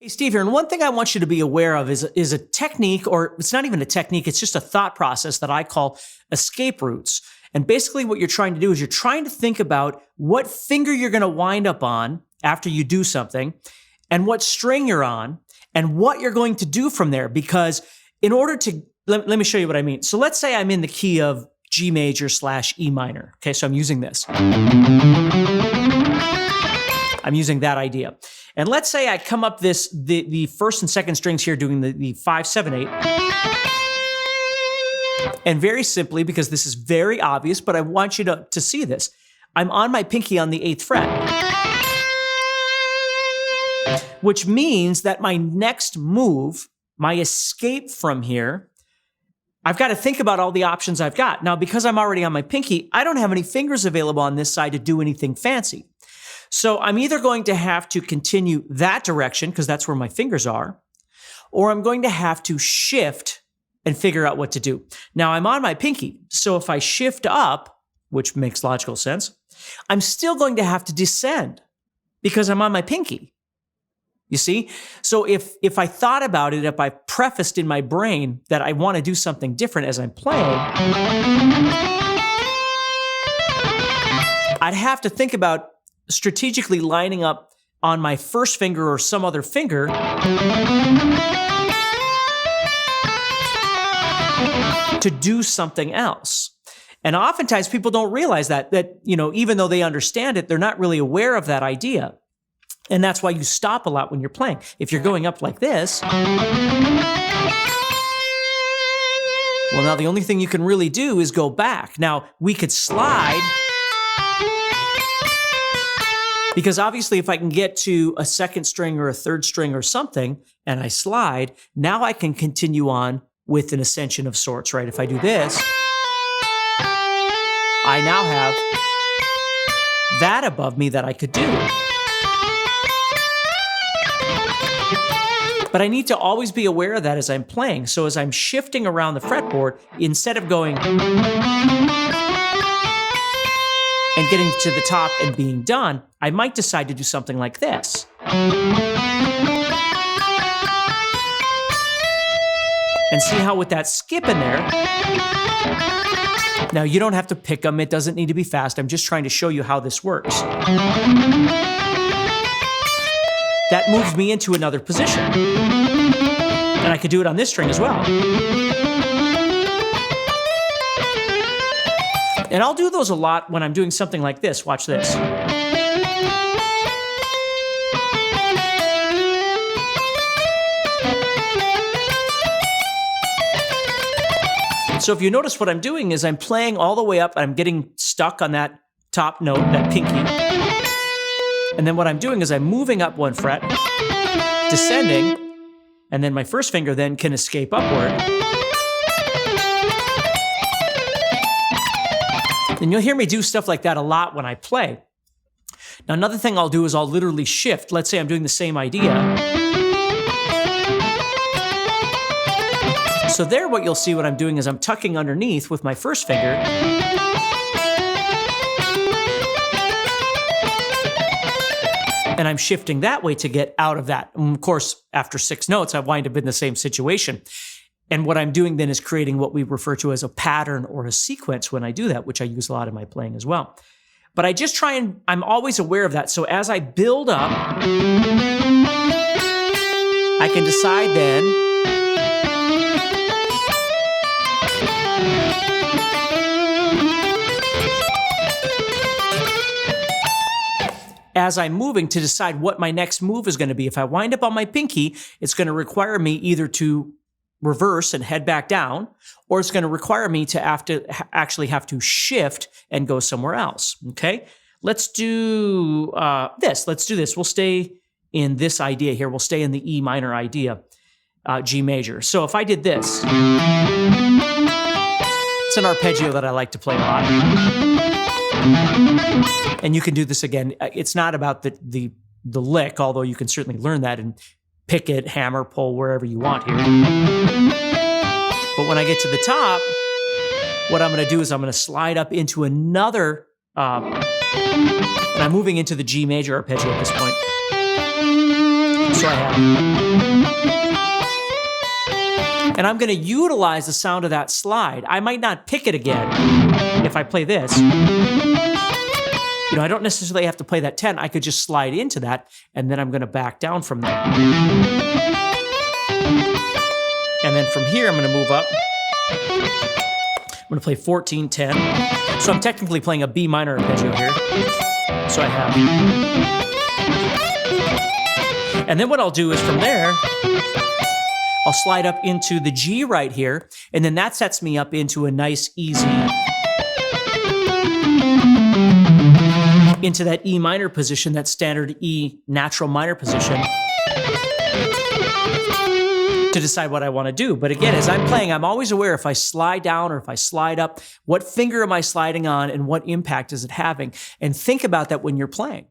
Hey, Steve here. And one thing I want you to be aware of is a technique, or it's not even a technique, it's just a thought process that I call escape routes. And basically what you're trying to do is you're trying to think about what finger you're going to wind up on after you do something, and what string you're on, and what you're going to do from there. Because in order to, let me show you what I mean. So let's say I'm in the key of G major / E minor. Okay, so I'm using this. I'm using that idea. And let's say I come up the first and second strings here doing the 5, 7, 8. And very simply, because this is very obvious, but I want you to see this, I'm on my pinky on the 8th fret. Which means that my next move, my escape from here, I've got to think about all the options I've got. Now, because I'm already on my pinky, I don't have any fingers available on this side to do anything fancy. So I'm either going to have to continue that direction, because that's where my fingers are, or I'm going to have to shift and figure out what to do. Now, I'm on my pinky, so if I shift up, which makes logical sense, I'm still going to have to descend because I'm on my pinky. You see? So if I thought about it, if I prefaced in my brain that I want to do something different as I'm playing, I'd have to think about strategically lining up on my first finger or some other finger to do something else. And oftentimes people don't realize that even though they understand it, they're not really aware of that idea. And that's why you stop a lot when you're playing. If you're going up like this, well, now the only thing you can really do is go back. Now, we could slide, because obviously if I can get to a second string or a third string or something, and I slide, now I can continue on with an ascension of sorts, right? If I do this, I now have that above me that I could do. But I need to always be aware of that as I'm playing. So as I'm shifting around the fretboard, instead of going and getting to the top and being done, I might decide to do something like this. And see how with that skip in there, now you don't have to pick them, it doesn't need to be fast, I'm just trying to show you how this works. That moves me into another position. And I could do it on this string as well. And I'll do those a lot when I'm doing something like this. Watch this. So if you notice, what I'm doing is I'm playing all the way up, I'm getting stuck on that top note, that pinky. And then what I'm doing is I'm moving up one fret, descending, and then my first finger then can escape upward. And you'll hear me do stuff like that a lot when I play. Now, another thing I'll do is I'll literally shift. Let's say I'm doing the same idea. So there, what you'll see what I'm doing is I'm tucking underneath with my first finger. And I'm shifting that way to get out of that. And of course, after 6 notes, I wind up in the same situation. And what I'm doing then is creating what we refer to as a pattern or a sequence when I do that, which I use a lot in my playing as well. But I just try and, I'm always aware of that. So as I build up, I can decide then, as I'm moving, to decide what my next move is going to be. If I wind up on my pinky, it's going to require me either to reverse and head back down, or it's going to require me to actually have to shift and go somewhere else. Okay, let's do this. Let's do this. We'll stay in this idea here. We'll stay in the E minor idea, G major. So if I did this, it's an arpeggio that I like to play a lot. And you can do this again. It's not about the lick, although you can certainly learn that and pick it, hammer, pull, wherever you want here. But when I get to the top, what I'm going to do is I'm going to slide up into another, and I'm moving into the G major arpeggio at this point. So I have. And I'm going to utilize the sound of that slide. I might not pick it again if I play this. I don't necessarily have to play that 10. I could just slide into that, and then I'm going to back down from there. And then from here, I'm going to move up. I'm going to play 14, 10. So I'm technically playing a B minor arpeggio here. So I have. And then what I'll do is from there, I'll slide up into the G right here, and then that sets me up into a nice, easy, into that E minor position, that standard E natural minor position, to decide what I want to do. But again, as I'm playing, I'm always aware if I slide down or if I slide up, what finger am I sliding on and what impact is it having? And think about that when you're playing.